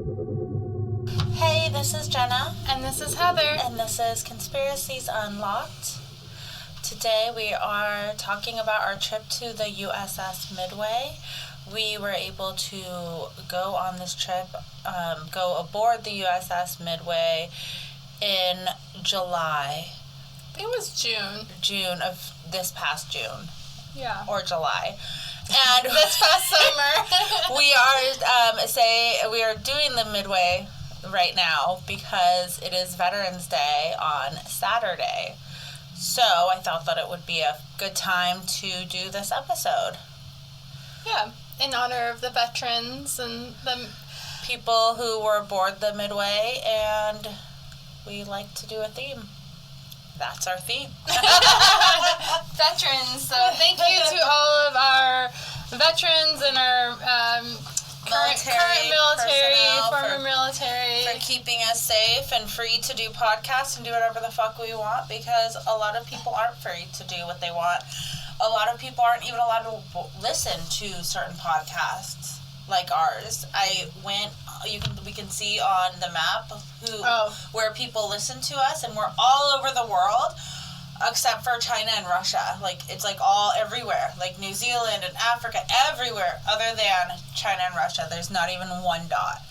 Hey, this is Jenna. And this is Heather. And this is Conspiracies Unlocked. Today we are talking about our trip to the USS Midway. We were able to go on this trip, go aboard the USS Midway in July. I think it was June. June of this past June. Yeah. Or July. And this past summer. we are doing the Midway right now because it is Veterans Day on Saturday. So I thought that it would be a good time to do this episode. Yeah, in honor of the veterans and the people who were aboard the Midway, and we like to do a theme. That's our theme. Veterans. So thank you to all of our veterans and our current military, former military. For keeping us safe and free to do podcasts and do whatever the fuck we want, because a lot of people aren't free to do what they want. A lot of people aren't even allowed to listen to certain podcasts like ours. We can see on the map where people listen to us, and we're all over the world except for China and Russia. It's all everywhere. New Zealand and Africa, everywhere other than China and Russia. There's not even one dot.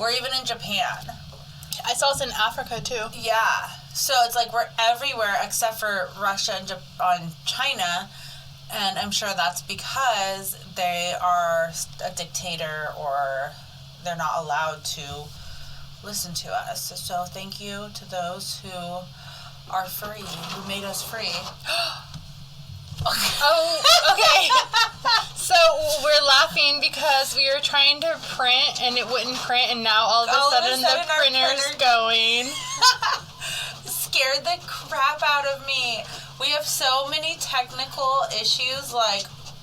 We're even in Japan. I saw us in Africa too. Yeah. So it's we're everywhere except for Russia and China. And I'm sure that's because they are a dictator or they're not allowed to listen to us. So thank you to those who are free, who made us free. Oh, okay. So we're laughing because we were trying to print and it wouldn't print, and now all of a sudden the printer's going. Scared the crap out of me. We have so many technical issues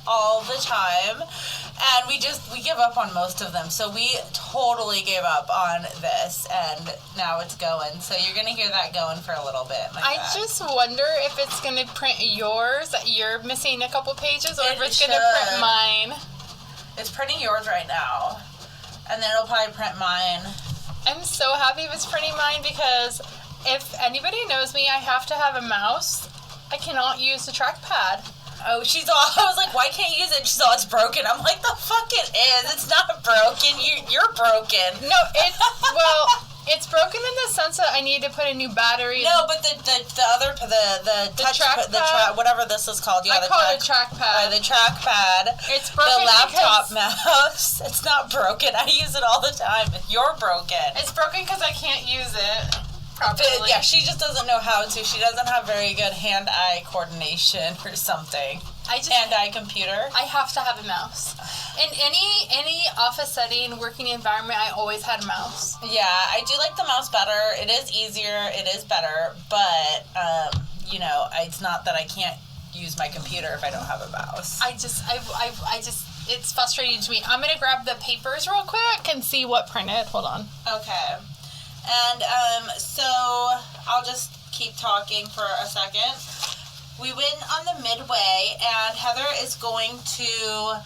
all the time, and we give up on most of them. So we totally gave up on this, and now it's going. So you're gonna hear that going for a little bit. I just wonder if it's gonna print yours, that you're missing a couple pages, or if it's gonna print mine. It's printing yours right now, and then it'll probably print mine. I'm so happy if it's printing mine, because if anybody knows me, I have to have a mouse. I cannot use the trackpad. Oh, I was like, why can't you use it? She's all, it's broken. I'm like, the fuck it is. It's not broken. You're broken. No, it's broken in the sense that I need to put a new battery. No, but the trackpad, whatever this is called. Yeah, I call it a trackpad. The trackpad. It's broken. The laptop mouse. It's not broken. I use it all the time. You're broken. It's broken because I can't use it. But, yeah, she just doesn't know how to. She doesn't have very good hand-eye coordination or something. Hand-eye computer. I have to have a mouse. In any office setting, working environment, I always had a mouse. Yeah, I do like the mouse better. It is easier. It is better. But, it's not that I can't use my computer if I don't have a mouse. It's frustrating to me. I'm going to grab the papers real quick and see what printed. Hold on. Okay. And so I'll just keep talking for a second. We went on the Midway, and Heather is going to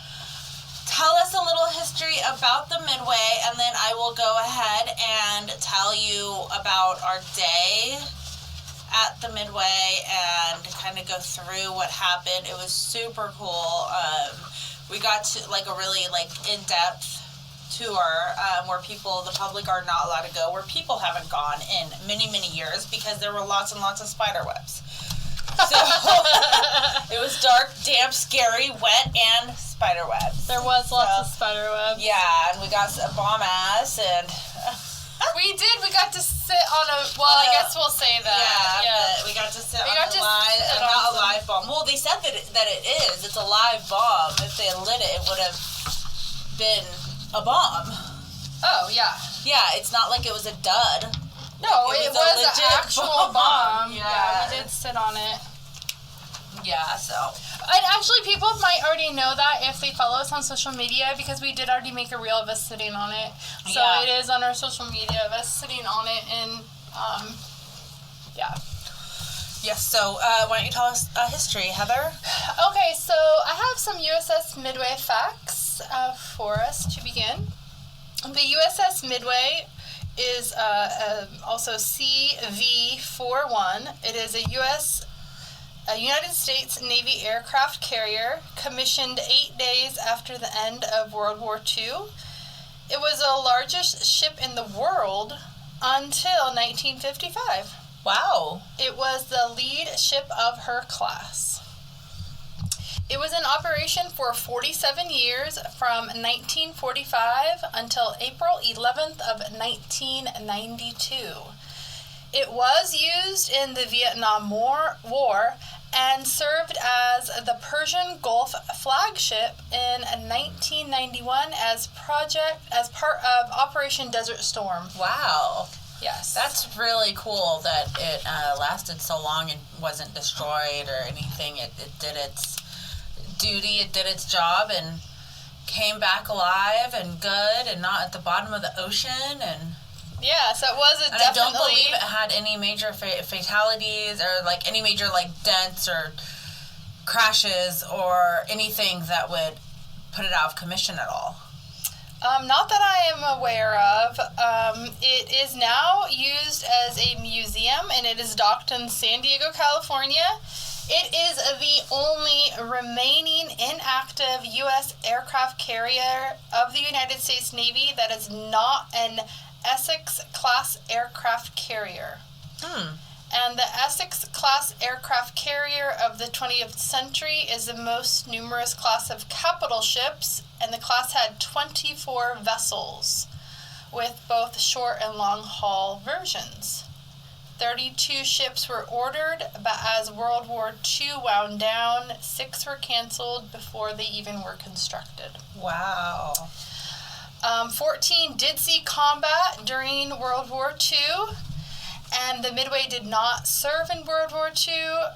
tell us a little history about the Midway, and then I will go ahead and tell you about our day at the Midway and kind of go through what happened. It was super cool. We got to a really in-depth tour where the public are not allowed to go, where people haven't gone in many, many years because there were lots and lots of spider webs. So it was dark, damp, scary, wet, and spider webs. There was lots of spider webs. Yeah, and we got a bomb ass, and we did. We got to sit on a. Well, I guess we'll say that. Yeah. But we got to sit on a live bomb. Well, they said that it is. It's a live bomb. If they lit it, it would have been a bomb. Oh, yeah. Yeah, it's not like it was a dud. No, it was an actual bomb. Yeah, we did sit on it. Yeah, so. And actually, people might already know that if they follow us on social media, because we did already make a reel of us sitting on it. So it is on our social media of us sitting on it, and, yeah. Yes, so why don't you tell us a history, Heather? Okay, so I have some USS Midway facts for us to begin. The USS Midway is also CV-41. It is a United States Navy aircraft carrier commissioned 8 days after the end of World War II. It was the largest ship in the world until 1955. Wow. It was the lead ship of her class. It was in operation for 47 years from 1945 until April 11th of 1992. It was used in the Vietnam War and served as the Persian Gulf flagship in 1991 as part of Operation Desert Storm. Wow. Yes. That's really cool that it lasted so long and wasn't destroyed or anything. It did its duty, it did its job, and came back alive and good and not at the bottom of the ocean. And yeah, so it was I don't believe it had any major fatalities or like any major like dents or crashes or anything that would put it out of commission at all. Not that I am aware of. It is now used as a museum, and it is docked in San Diego, California. It is the only remaining inactive U.S. aircraft carrier of the United States Navy that is not an Essex-class aircraft carrier. And the Essex-class aircraft carrier of the 20th century is the most numerous class of capital ships, and the class had 24 vessels, with both short and long-haul versions. 32 ships were ordered, but as World War II wound down, 6 were canceled before they even were constructed. Wow. 14 did see combat during World War II, and the Midway did not serve in World War II.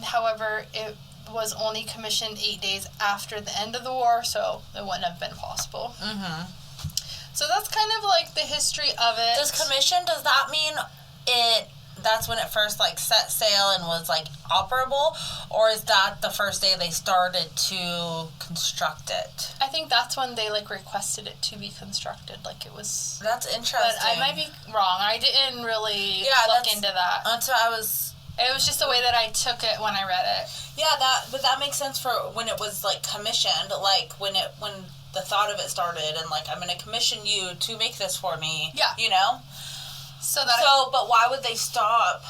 However, it was only commissioned 8 days after the end of the war, so it wouldn't have been possible. So that's kind of like the history of it. Does that mean that's when it first like set sail and was like operable, or is that the first day they started to construct it? I think that's when they like requested it to be constructed. Like it was. That's interesting. But I might be wrong. I didn't really look into that. That's what I was. It was just the way that I took it when I read it. Yeah, but that makes sense for when it was like commissioned, like when the thought of it started, and like I'm going to commission you to make this for me. Yeah. You know. But why would they stop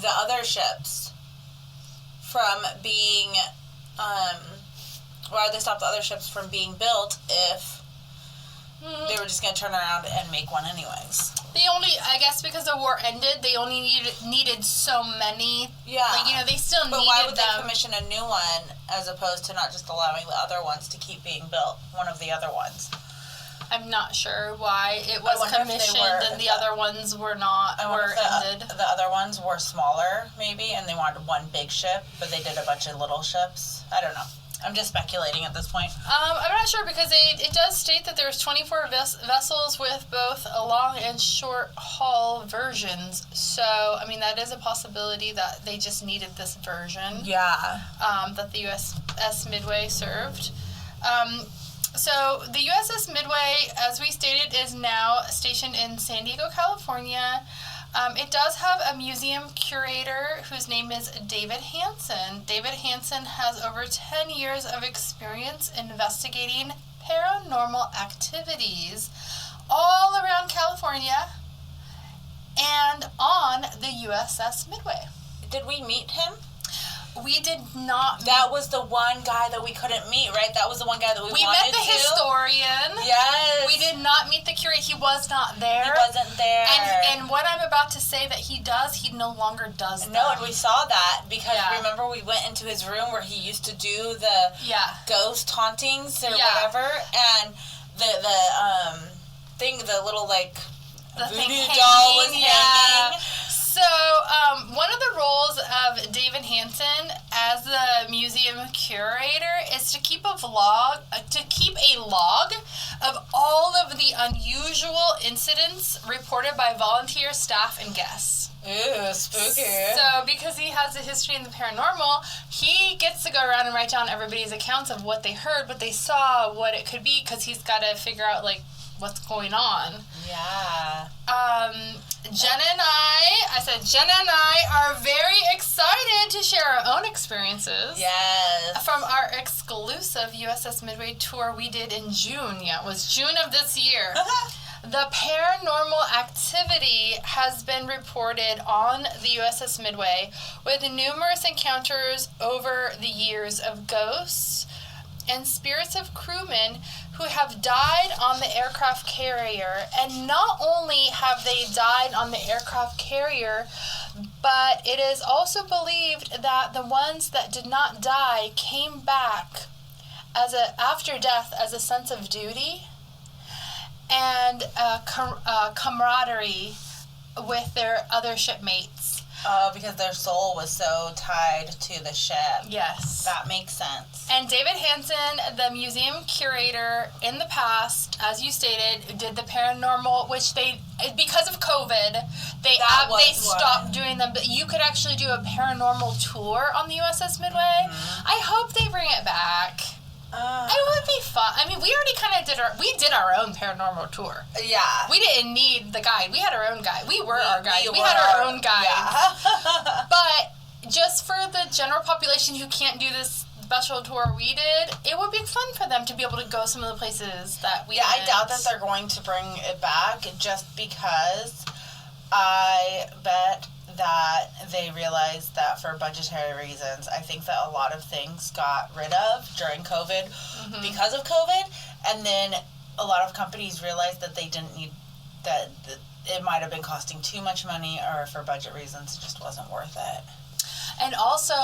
the other ships from being, why would they stop the other ships from being built if they were just going to turn around and make one anyways? I guess because the war ended, they only needed so many. Yeah. Like, they still needed them. But why would they commission a new one as opposed to not just allowing the other ones to keep being built, one of the other ones? I'm not sure why it was commissioned and the other ones were not, ended. The other ones were smaller, maybe, and they wanted one big ship, but they did a bunch of little ships. I don't know. I'm just speculating at this point. I'm not sure because it does state that there's 24 vessels with both a long and short haul versions. So, I mean, that is a possibility that they just needed this version. Yeah. That the USS Midway served. So the USS Midway, as we stated, is now stationed in San Diego, California. It does have a museum curator whose name is David Hansen. David Hansen has over 10 years of experience investigating paranormal activities all around California and on the USS Midway. Did we meet him? We did not. That was the one guy that we couldn't meet, right? That was the one guy that we wanted to. We met the historian. Yes. We did not meet the curator. He was not there. He wasn't there. And what I'm about to say that he no longer does that. No, and we saw that because remember we went into his room where he used to do the ghost hauntings or whatever, and the little like the voodoo doll was hanging. So, one of the roles of David Hansen as the museum curator is to keep a log of all of the unusual incidents reported by volunteer staff and guests. Ooh, spooky. So, because he has a history in the paranormal, he gets to go around and write down everybody's accounts of what they heard, what they saw, what it could be, because he's got to figure out, like, what's going on. Yeah. Jenna and I are very excited to share our own experiences. Yes. From our exclusive USS Midway tour we did in June. Yeah, it was June of this year. The paranormal activity has been reported on the USS Midway with numerous encounters over the years of ghosts and spirits of crewmen who have died on the aircraft carrier. And not only have they died on the aircraft carrier, but it is also believed that the ones that did not die came back after death as a sense of duty and camaraderie with their other shipmates. Because their soul was so tied to the ship. Yes. That makes sense. And David Hansen, the museum curator in the past, as you stated, did the paranormal, which because of COVID, they stopped doing them. But you could actually do a paranormal tour on the USS Midway. Mm-hmm. I hope they bring it back. It would be fun. I mean, we already kind of did our own paranormal tour. Yeah. We didn't need the guide. We had our own guide. We were our guide. We had our own guide. Yeah. But just for the general population who can't do this special tour we did, it would be fun for them to be able to go some of the places that we went. I doubt that they're going to bring it back just because I bet that they realized that for budgetary reasons, I think that a lot of things got rid of during COVID because of COVID, and then a lot of companies realized that they didn't need that it might have been costing too much money, or for budget reasons it just wasn't worth it. And also,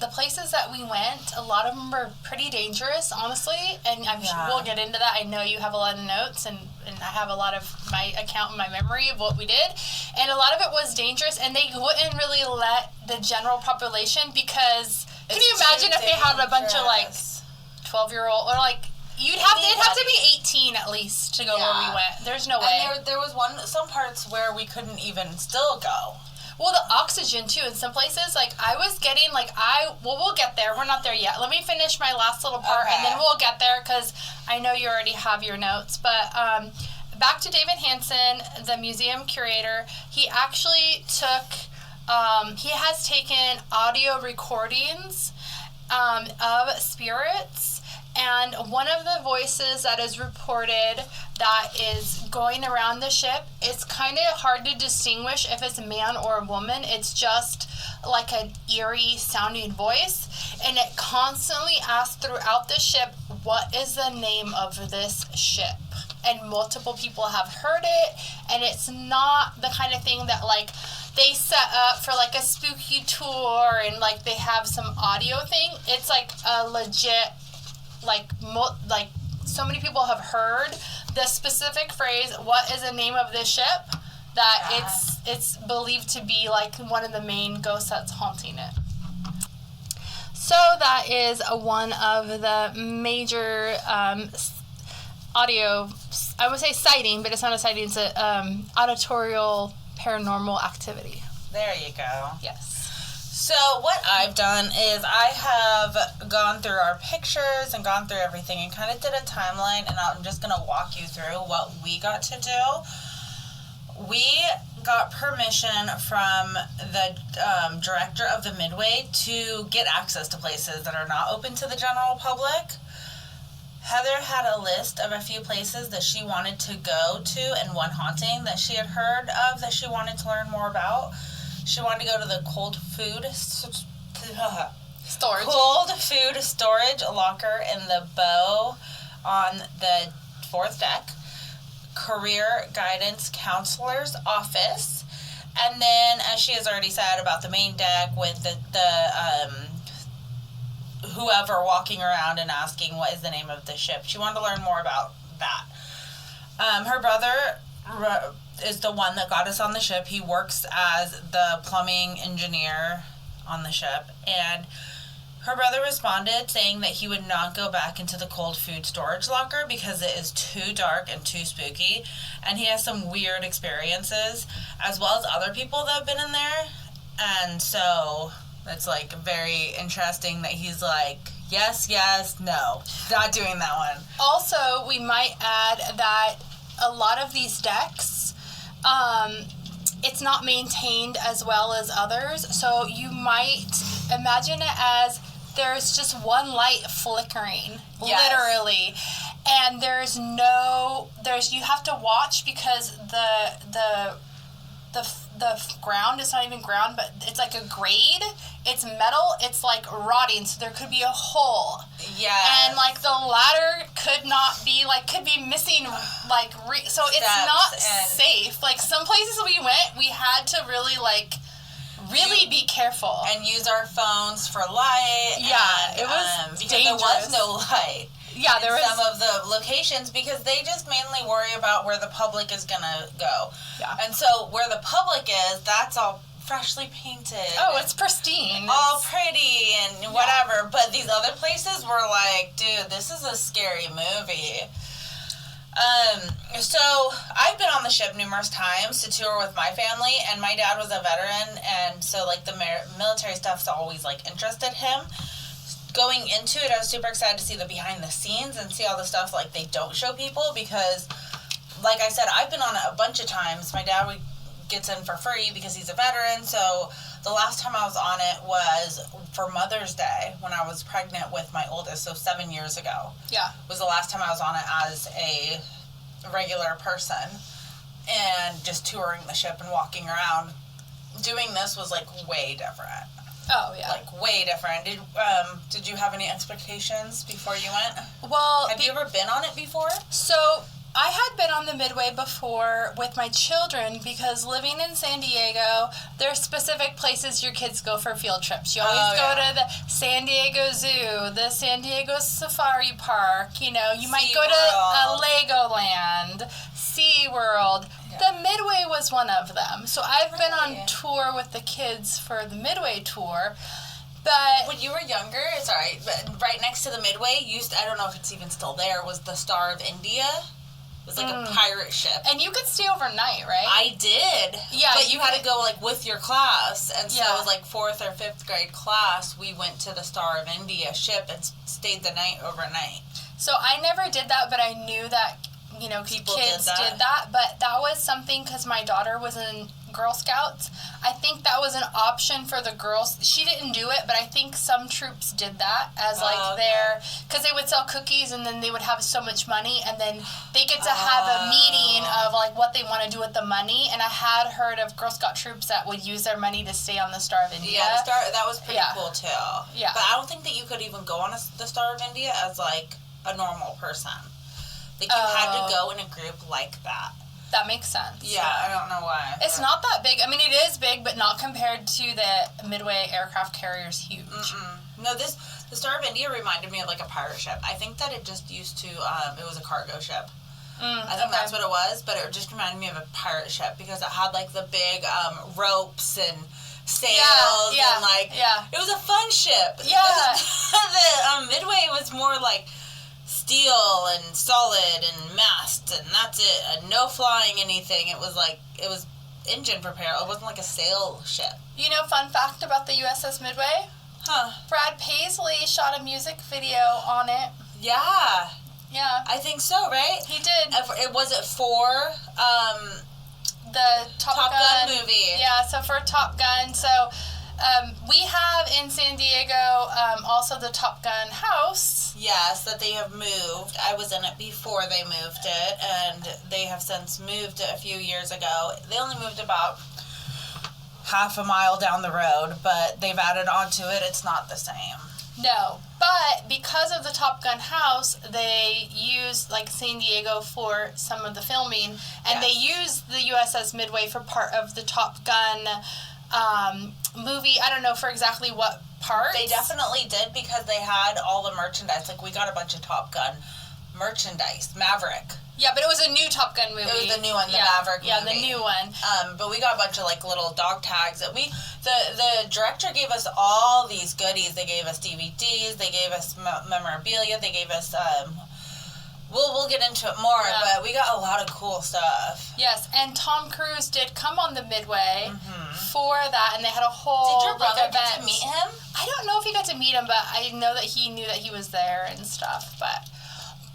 the places that we went, a lot of them were pretty dangerous, honestly. And I'm sure we'll get into that. I know you have a lot of notes, and I have a lot of my account in my memory of what we did. And a lot of it was dangerous, and they wouldn't really let the general population because, can you imagine if they had a bunch of, 12-year-old, or, it'd have to be 18 at least to go where we went. There's no way. And there was some parts where we couldn't even still go. Well, the oxygen, too, in some places, I was getting, we'll get there. We're not there yet. Let me finish my last little part, and then we'll get there, because I know you already have your notes. But back to David Hansen, the museum curator. He actually he has taken audio recordings of spirits. And one of the voices that is reported that is going around the ship, it's kind of hard to distinguish if it's a man or a woman. It's just like an eerie sounding voice. And it constantly asks throughout the ship, what is the name of this ship? And multiple people have heard it. And it's not the kind of thing that they set up for a spooky tour and they have some audio thing. It's a legit... so many people have heard the specific phrase, what is the name of this ship, that it's believed to be one of the main ghosts that's haunting it. So that is one of the major audio, I would say sighting, but it's not a sighting, it's a auditorial paranormal activity. There you go. Yes. So what I've done is I have gone through our pictures and gone through everything and kind of did a timeline, and I'm just going to walk you through what we got to do. We got permission from the director of the Midway to get access to places that are not open to the general public. Heather had a list of a few places that she wanted to go to and one haunting that she had heard of that she wanted to learn more about. She wanted to go to the cold food storage locker in the bow on the 4th deck, career guidance counselor's office, and then, as she has already said, about the main deck with the whoever walking around and asking what is the name of the ship. She wanted to learn more about that. Her brother is the one that got us on the ship. He works as the plumbing engineer on the ship, and her brother responded saying that he would not go back into the cold food storage locker because it is too dark and too spooky, and he has some weird experiences as well as other people that have been in there. And so it's very interesting that he's yes, no, not doing that one. Also, we might add that a lot of these decks, it's not maintained as well as others. So you might imagine it as there's just one light flickering, literally. And you have to watch because the ground is not even ground, but it's like a grade. It's metal. It's like rotting, so there could be a hole. Yeah. And like the ladder could be missing so it's not safe. Like some places we went, we had to really be careful and use our phones for light. Yeah, it was because dangerous. There was no light. Yeah, there was some of the locations because they just mainly worry about where the public is gonna go. Yeah. And so where the public is, that's all freshly painted. Oh, it's pristine. All pretty and whatever. Yeah. But these other places were like, dude, this is a scary movie. So I've been on the ship numerous times to tour with my family, and my dad was a veteran, and so like the military stuff's always like interested him. Going into it, I was super excited to see the behind the scenes and see all the stuff like they don't show people because, like I said, I've been on it a bunch of times. My dad gets in for free because he's a veteran, so the last time I was on it was for Mother's Day when I was pregnant with my oldest, so 7 years ago. Yeah. Was the last time I was on it as a regular person and just touring the ship and walking around. Doing this was like way different. Oh, yeah. Like, way different. Did you have any expectations before you went? Well... Have you ever been on it before? So, I had been on the Midway before with my children because living in San Diego, there are specific places your kids go for field trips. You always go to the San Diego Zoo, the San Diego Safari Park, you might go to Legoland, SeaWorld. The Midway was one of them. So I've been on tour with the kids for the Midway tour. But when you were younger, but right next to the Midway, I don't know if it's even still there, was the Star of India. It was like a pirate ship. And you could stay overnight, right? I did. Yeah. But you had to go like with your class. And so it was like 4th or 5th grade class, we went to the Star of India ship and stayed the night overnight. So I never did that, but I knew that kids did that, but that was something because my daughter was in Girl Scouts. I think that was an option for the girls. She didn't do it, but I think some troops did that as because they would sell cookies and then they would have so much money and then they get to have a meeting of like what they want to do with the money. And I had heard of Girl Scout troops that would use their money to stay on the Star of India. Yeah, that was pretty cool too. Yeah. But I don't think that you could even go on the Star of India as like a normal person. Like, you had to go in a group like that. That makes sense. Yeah, I don't know why. It's not that big. I mean, it is big, but not compared to the Midway aircraft carrier's huge. No, the Star of India reminded me of, like, a pirate ship. I think that it just used to, it was a cargo ship. I think that's what it was, but it just reminded me of a pirate ship because it had, like, the big ropes and sails and, like, it was a fun ship. Yeah. The Midway was more, like, steel and solid and mast and that's it, and no flying anything. It was engine propelled. It wasn't like a sail ship. Fun fact about the USS Midway? Brad Paisley shot a music video on it. Yeah. I think so, right? He did. Was it for the Top Gun movie? Yeah, so for Top Gun. So we have in San Diego also the Top Gun house. Yes, that they have moved. I was in it before they moved it, and they have since moved it a few years ago. They only moved about half a mile down the road, but they've added onto it. It's not the same. No, but because of the Top Gun house, they used like San Diego for some of the filming, and they used the USS Midway for part of the Top Gun movie. I don't know for exactly what part. They definitely did because they had all the merchandise. Like, we got a bunch of Top Gun merchandise. Maverick. Yeah, but it was a new Top Gun movie. It was the new one, the Maverick movie. Yeah, the new one. But we got a bunch of, like, little dog tags. The director gave us all these goodies. They gave us DVDs. They gave us memorabilia. They gave us, We'll get into it more, but we got a lot of cool stuff. Yes, and Tom Cruise did come on the Midway for that, and they had a whole Did your brother event. get to meet him? I don't know if he got to meet him, but I know that he knew that he was there and stuff. But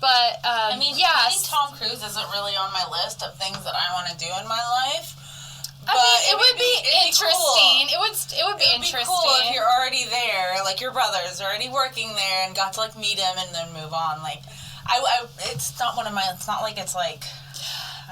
But, I mean, meeting Tom Cruise isn't really on my list of things that I want to do in my life. I mean, it would be interesting. Cool. It would be interesting. Cool if you're already there, like your brother's already working there and got to like meet him and then move on. Like, it's not one of my. It's not like it's like.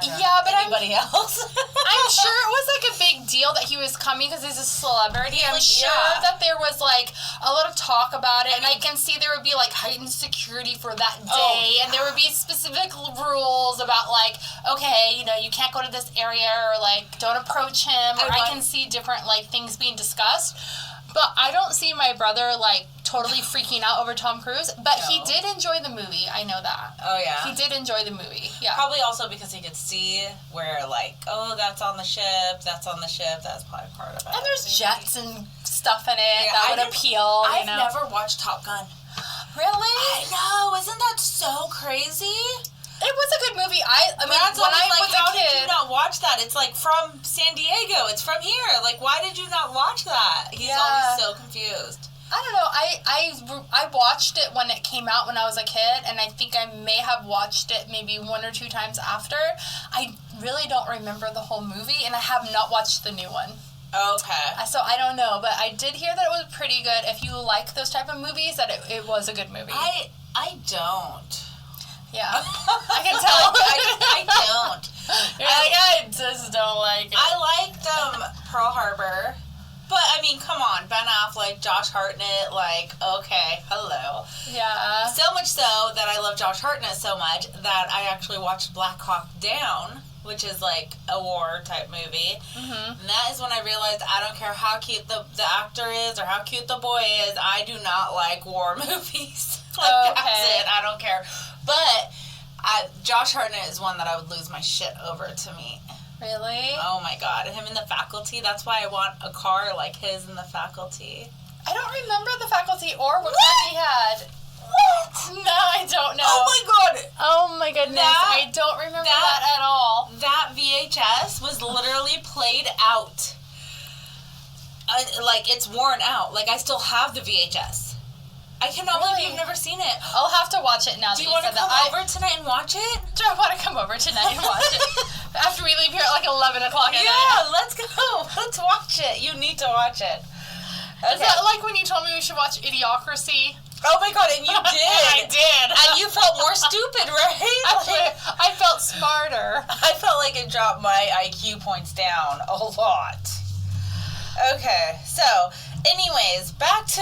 But anybody else. I'm sure it was like a big deal that he was coming because he's a celebrity. I'm sure that there was like a lot of talk about it, and I can see there would be like heightened security for that day, and there would be specific rules about like, okay, you know, you can't go to this area, or like don't approach him, or I can see different like things being discussed. But I don't see my brother, like, totally freaking out over Tom Cruise. But he did enjoy the movie. I know that. Oh, yeah? He did enjoy the movie, yeah. Probably also because he could see where, like, oh, that's on the ship. That's probably part of it. And there's jets and stuff in it that would appeal, I've never watched Top Gun. Really? I know. Isn't that so crazy? It was a good movie. I mean, that's when I was a how kid, did you not watch that? It's like from San Diego. It's from here. Like, why did you not watch that? He's always so confused. I don't know. I watched it when it came out when I was a kid, and I think I may have watched it maybe 1 or 2 times after. I really don't remember the whole movie, and I have not watched the new one. Okay. So I don't know, but I did hear that it was pretty good. If you like those type of movies, that it was a good movie. I don't. Yeah, I can tell. I don't. I just don't like it. I liked Pearl Harbor, but I mean, come on, Ben Affleck, Josh Hartnett, like, okay, hello. Yeah. So much so that I love Josh Hartnett so much that I actually watched Black Hawk Down, which is like a war type movie. Mm-hmm. And that is when I realized I don't care how cute the actor is or how cute the boy is, I do not like war movies. That's it. I don't care. But Josh Hartnett is one that I would lose my shit over to meet. Really? Oh my god. Him in The Faculty. That's why I want a car like his in The Faculty. I don't remember The Faculty or what car he had. What? No, I don't know. Oh my god. Oh my goodness. I don't remember that at all. That VHS was literally played out. Like, it's worn out. Like, I still have the VHS. I cannot believe you've never seen it. I'll have to watch it now. Do you want to come over tonight and watch it? Do I want to come over tonight and watch it? After we leave here at like 11 o'clock at night. Yeah, let's go. Let's watch it. You need to watch it. Okay. Is that like when you told me we should watch Idiocracy? Oh my god, and you did. I did. And you felt more stupid, right? Actually, I felt smarter. I felt like it dropped my IQ points down a lot. Okay, so, anyways, back to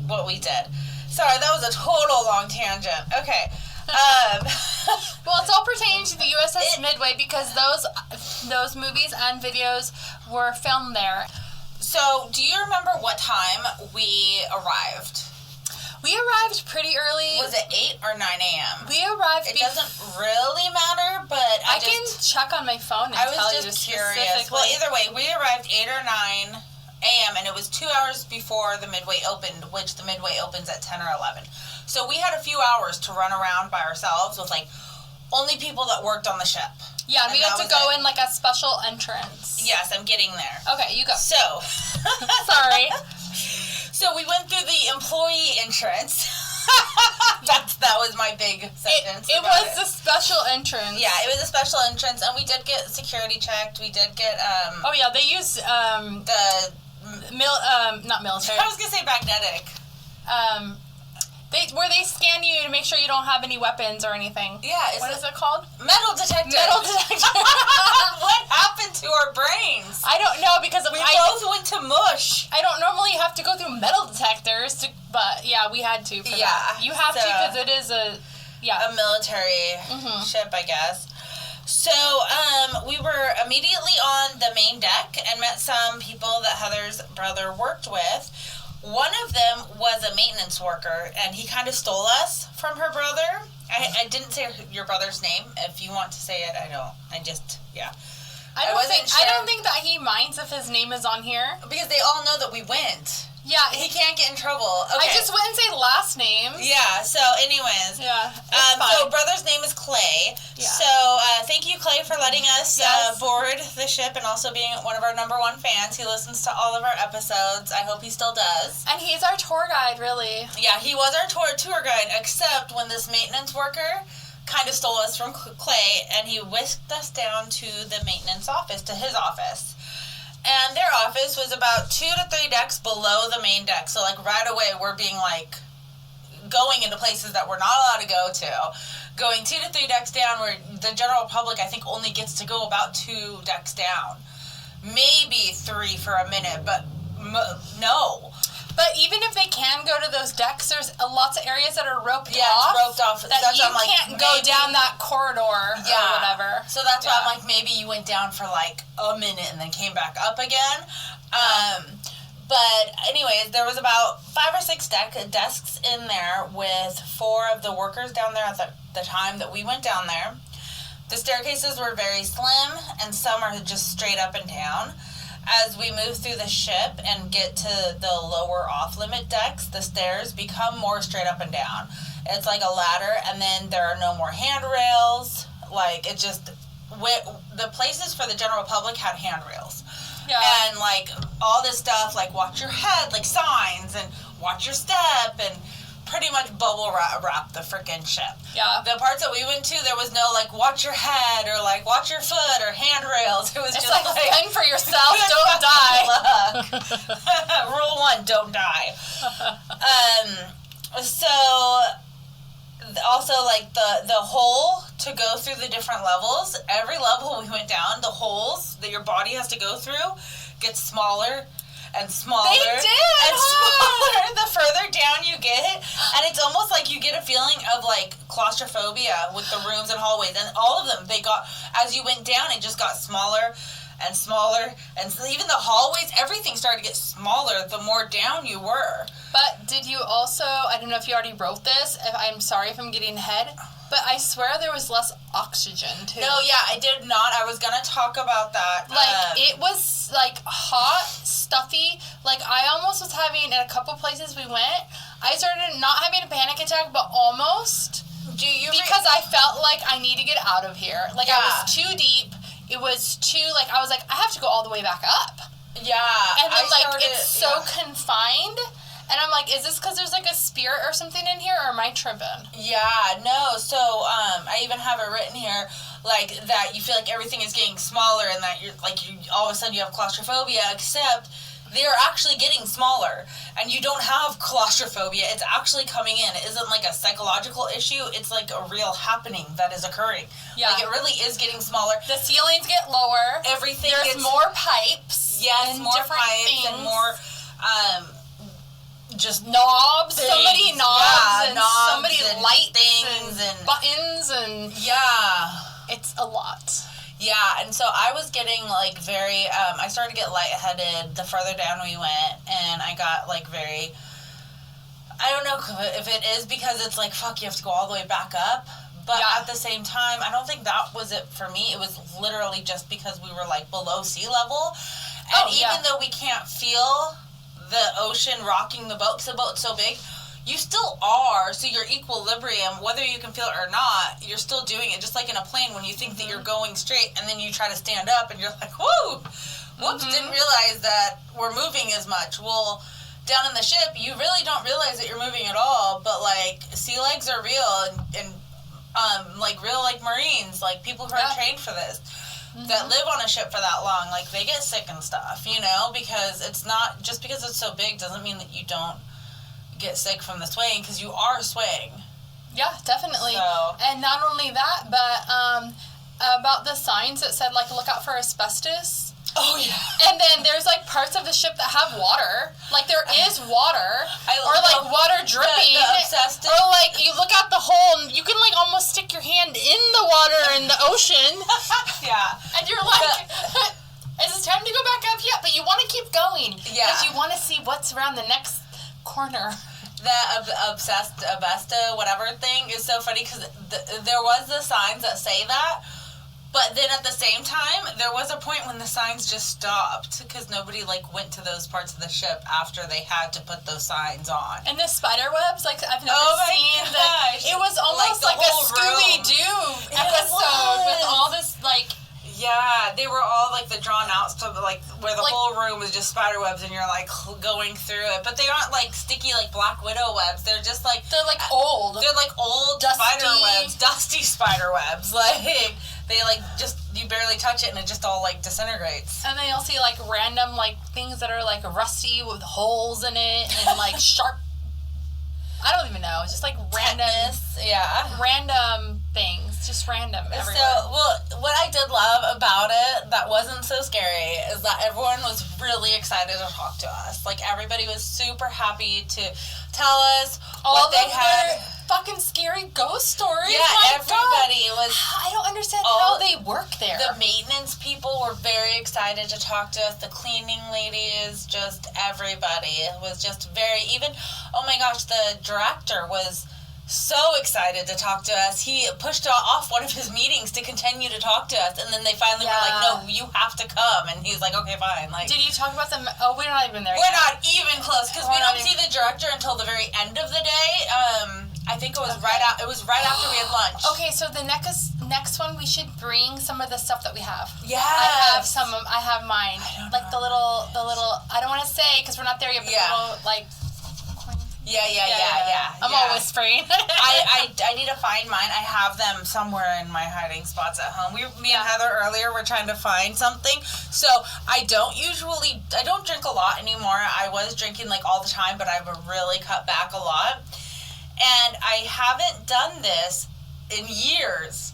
what we did. Sorry, that was a total long tangent. Okay. Well, it's all pertaining to the USS Midway because those movies and videos were filmed there. So, do you remember what time we arrived? We arrived pretty early. Was it 8 or 9 a.m.? We arrived. It doesn't really matter, but I can check on my phone and tell you. I was just curious. Well, either way, we arrived 8 or 9 a.m. and it was 2 hours before the Midway opened, which the Midway opens at 10 or 11. So we had a few hours to run around by ourselves with like only people that worked on the ship. Yeah, and we had to go in like a special entrance. Yes, I'm getting there. Okay, you go. So, sorry. So we went through the employee entrance. That was my big sentence. It was a special entrance. Yeah, it was a special entrance, and we did get security checked. We did get Oh yeah, they used not military. I was gonna say magnetic. They scan you to make sure you don't have any weapons or anything. Yeah. What is it called? Metal detector. Metal detector. What happened to our brains? I don't know because we both went to mush. I don't normally have to go through metal detectors, but yeah, we had to. For that. You have to because it is a military ship, I guess. So, we were immediately on the main deck and met some people that Heather's brother worked with. One of them was a maintenance worker, and he kind of stole us from her brother. I didn't say your brother's name. If you want to say it, I don't. I don't think that he minds if his name is on here. Because they all know that we went. Yeah. He can't get in trouble. Okay. I just wouldn't say last names. Yeah, so anyways. Yeah. So brother's name is Clay. Yeah. So thank you, Clay, for letting us board the ship and also being one of our number one fans. He listens to all of our episodes. I hope he still does. And he's our tour guide, really. Yeah, he was our tour guide, except when this maintenance worker kind of stole us from Clay, and he whisked us down to the maintenance office, to his office. And their office was about 2 to 3 decks below the main deck. So, like, right away, we're being, like, going into places that we're not allowed to go to. Going 2 to 3 decks down where the general public, I think, only gets to go about 2 decks down. Maybe 3 for a minute, but no. But even if they can go to those decks, there's lots of areas that are roped off. Yeah, it's roped off. That you can't go down that corridor or whatever. So that's why I'm like, maybe you went down for like a minute and then came back up again. But anyways, there was about 5 or 6 desks in there with 4 of the workers down there at the time that we went down there. The staircases were very slim, and some are just straight up and down. As we move through the ship and get to the lower off-limit decks, the stairs become more straight up and down. It's like a ladder, and then there are no more handrails. Like, it just... the places for the general public had handrails. Yeah. And, like, all this stuff, like, watch your head, like, signs, and watch your step, and pretty much bubble wrap the freaking ship. Yeah. The parts that we went to, there was no, like, watch your head, or, like, watch your foot, or handrails. It was just like fend for yourself, don't die. Rule 1, don't die. So, also, like, the hole to go through the different levels, every level we went down, the holes that your body has to go through gets smaller and smaller. They did! And smaller the further down you get. And it's almost like you get a feeling of, like, claustrophobia with the rooms and hallways. And all of them, they got, as you went down, it just got smaller and smaller. And so even the hallways, everything started to get smaller the more down you were. But did you also, I don't know if you already wrote this, I'm sorry if I'm getting ahead, but I swear there was less oxygen, too. No, yeah, I did not. I was going to talk about that. Like, it was, like, hot, stuffy. Like, I almost was having, in a couple places we went, I started not having a panic attack, but almost. Because I felt like I need to get out of here. Like, I was too deep. It was too, like, I was like, I have to go all the way back up. Yeah. And then, it's so confined. And I'm like, is this because there's, like, a spirit or something in here, or am I tripping? Yeah, no. So, I even have it written here, like, that you feel like everything is getting smaller and that you're, like, all of a sudden you have claustrophobia, except they're actually getting smaller. And you don't have claustrophobia. It's actually coming in. It isn't, like, a psychological issue. It's, like, a real happening that is occurring. Yeah. Like, it really is getting smaller. The ceilings get lower. Everything There's more pipes. Yes, more pipes things. And more, just knobs, things. so many knobs, and knobs so many and light things and buttons and it's a lot. Yeah, and so I was getting like very I started to get lightheaded the further down we went, and I got like very, I don't know if it is because it's like fuck, you have to go all the way back up, but at the same time I don't think that was it for me. It was literally just because we were like below sea level, and even though we can't feel the ocean rocking the boat, because the boat's so big, you still are, so your equilibrium, whether you can feel it or not, you're still doing it, just like in a plane when you think that you're going straight, and then you try to stand up, and you're like, whoo, whoops, didn't realize that we're moving as much. Well, down in the ship, you really don't realize that you're moving at all, but, like, sea legs are real, and like, real, like, Marines, like, people who are trained for this, that live on a ship for that long, like, they get sick and stuff, you know, because it's not, just because it's so big doesn't mean that you don't get sick from the swaying, because you are swaying. Yeah, definitely. So. And not only that, but about the signs that said, like, look out for asbestos. Oh, yeah. And then there's, like, parts of the ship that have water. Like, there is water. Or, like, water dripping. The obsessed. Or, like, you look out the hole, and you can, like, almost stick your hand in the water in the ocean. Yeah. And you're like, is it time to go back up yet? But you want to keep going. Yeah. Because you want to see what's around the next corner. The obsessed, abesto, whatever thing is so funny, because there was the signs that say that, but then at the same time, there was a point when the signs just stopped because nobody like went to those parts of the ship after they had to put those signs on. And the spider webs, like I've never seen that. It was almost like a Scooby-Doo episode with all this like. Yeah, they were all like the drawn out stuff, like where the whole room was just spider webs, and you're like going through it. But they aren't like sticky like Black Widow webs. They're just like old. They're like old dusty spider webs, dusty spider webs. Like they like just you barely touch it and it just all like disintegrates. And then you'll see like random like things that are like rusty with holes in it and like sharp. I don't even know. It's just like random. Random things. Just random everywhere. So, well, what I did love about it that wasn't so scary is that everyone was really excited to talk to us. Like, everybody was super happy to tell us what they had. Fucking scary ghost stories. Yeah, everybody was. I don't understand how they work there. The maintenance people were very excited to talk to us. The cleaning ladies, just everybody was just very. Even, oh my gosh, the director was so excited to talk to us. He pushed off one of his meetings to continue to talk to us, and then they finally were like, "No, you have to come." And he's like, "Okay, fine." Like, did you talk about them? Oh, we're not even there. We're not even close because we don't see the director until the very end of the day. I think it was right out. It was right after we had lunch. Okay, so the next one we should bring some of the stuff that we have. Yeah, I have some. I have mine. Like the little. I don't want to say because we're not there yet. But the little like. Yeah. I'm all whispering. I need to find mine. I have them somewhere in my hiding spots at home. Me and Heather earlier were trying to find something. So I don't drink a lot anymore. I was drinking like all the time, but I've really cut back a lot. And I haven't done this in years.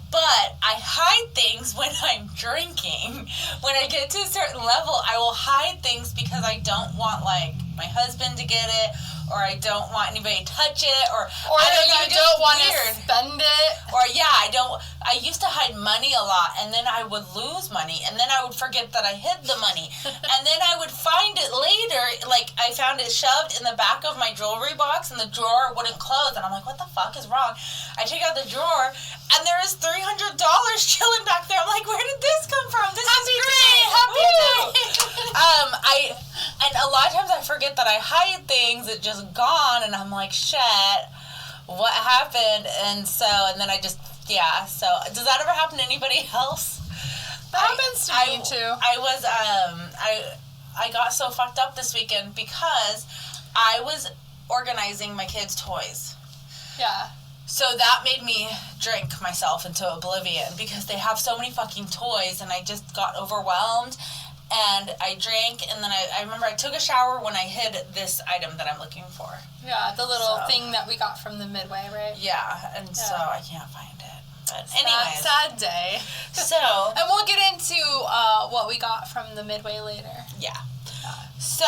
But I hide things when I'm drinking. When I get to a certain level, I will hide things because I don't want, like, my husband to get it, or I don't want anybody to touch it, or I don't want to spend it. Or, I used to hide money a lot, and then I would lose money, and then I would forget that I hid the money. And then I would find it later, like, I found it shoved in the back of my jewelry box, and the drawer wouldn't close, and I'm like, what the fuck is wrong? I take out the drawer, and there is $300 chilling back there. I'm like, where did this come from? This is great. Happy day. And a lot of times I forget that I hide things. It just gone, and I'm like, shit, what happened? And then I just, so does that ever happen to anybody else? That happens to me too. I got so fucked up this weekend because I was organizing my kids' toys. Yeah. So that made me drink myself into oblivion because they have so many fucking toys, and I just got overwhelmed. And I drank, and then I remember I took a shower when I hid this item that I'm looking for. Yeah, the little thing that we got from the Midway, right? Yeah, so I can't find it. But anyways. Sad day. So. And we'll get into what we got from the Midway later. Yeah. So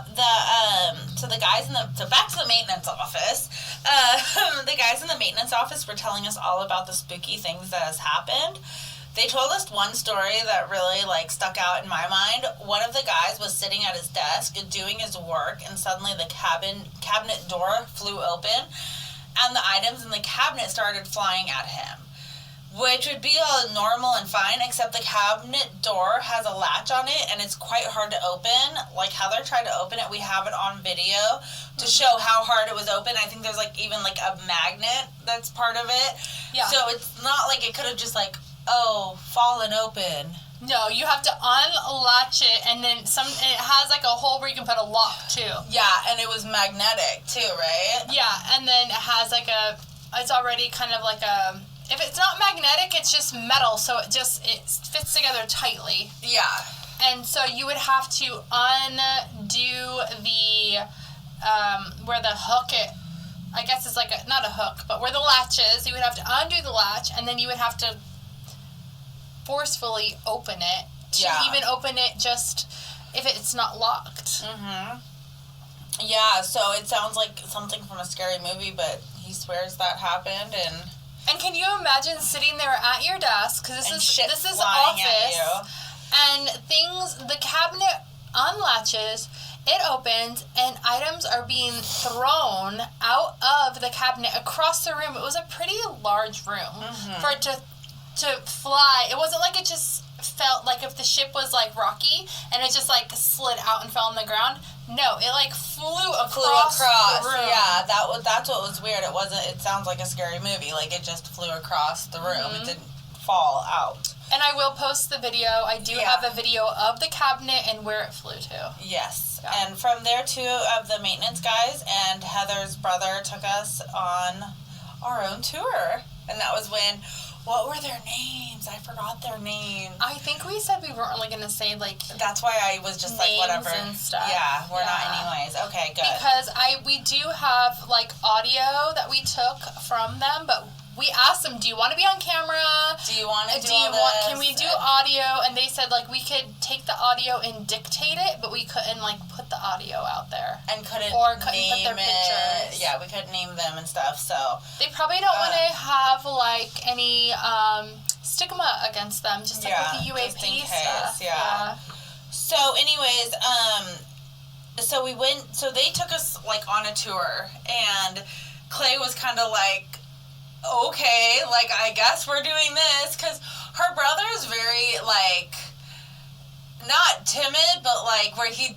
the guys back to the maintenance office. The guys in the maintenance office were telling us all about the spooky things that has happened. They told us one story that really, like, stuck out in my mind. One of the guys was sitting at his desk doing his work, and suddenly the cabinet door flew open, and the items in the cabinet started flying at him, which would be all normal and fine, except the cabinet door has a latch on it, and it's quite hard to open. Like, Heather tried to open it. We have it on video to show how hard it was open. I think there's, like, even, like, a magnet that's part of it. Yeah. So it's not like it could have just, like, fallen open. No, you have to unlatch it, and then it has like a hole where you can put a lock too. Yeah, and it was magnetic too, right? Yeah, and then it has like it's already kind of like if it's not magnetic, it's just metal, so it fits together tightly. Yeah. And so you would have to undo the, where the hook I guess it's like not a hook, but where the latch is, you would have to undo the latch, and then you would have to forcefully open it to even open it just if it's not locked. Mm-hmm. Yeah, so it sounds like something from a scary movie, but he swears that happened. And can you imagine sitting there at your desk, because this is office, and the cabinet unlatches, it opens, and items are being thrown out of the cabinet across the room. It was a pretty large room for it to to fly. It wasn't like it just felt like if the ship was like rocky and it just like slid out and fell on the ground. No, it like flew across the room. Yeah, that's what was weird. It sounds like a scary movie. Like it just flew across the room. It didn't fall out. And I will post the video. I do have the video of the cabinet and where it flew to. Yes. Yeah. And from there, 2 of the maintenance guys and Heather's brother took us on our own tour. And that was when, what were their names? I forgot their names. I think we said we weren't only going to say, like, that's why I was just like, whatever. And stuff. Yeah, we're not anyways. Okay, good. Because we do have, like, audio that we took from them, but we asked them, do you want to be on camera? Do you want to do all this? Can we do audio? And they said, like, we could take the audio and dictate it, but we couldn't, like, put the audio out there. And couldn't put their name pictures. Yeah, we couldn't name them and stuff, so. They probably don't want to have, like, any stigma against them, just like with the UAP stuff. Yeah. So, anyways, so they took us, like, on a tour, and Clay was kind of like, okay, like, I guess we're doing this, because her brother is very, like, not timid, but, like, where he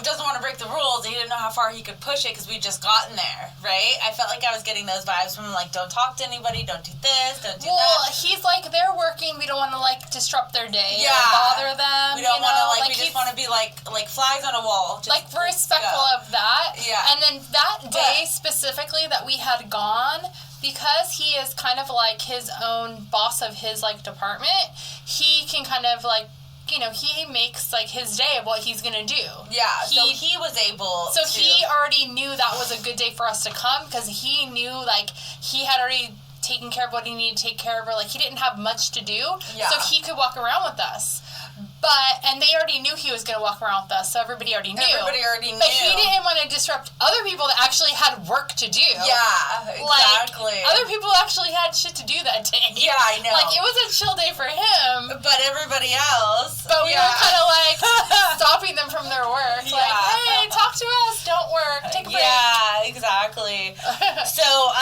doesn't want to break the rules. He didn't know how far he could push it, because we'd just gotten there, right? I felt like I was getting those vibes from, like, don't talk to anybody, don't do this, don't do that. Well, he's like, they're working, we don't want to, like, disrupt their day or bother them. We don't want to, like, we just want to be, like flies on a wall. Just, like, respectful of that. Yeah. And then that day specifically that we had gone, because he is kind of like his own boss of his, like, department, he can kind of, like, you know, he makes, like, his day of what he's gonna do. Yeah, so he was able So he already knew that was a good day for us to come, because he knew, like, he had already taken care of what he needed to take care of, or, like, he didn't have much to do, so he could walk around with us. And they already knew he was going to walk around with us, so everybody already knew. But he didn't want to disrupt other people that actually had work to do. Yeah, exactly. Like, other people actually had shit to do that day. Yeah, I know. Like, it was a chill day for him. But everybody else. But we were kind of, like, stopping them from their work. Like, hey, talk to us, don't work, take a break. Yeah, exactly. So,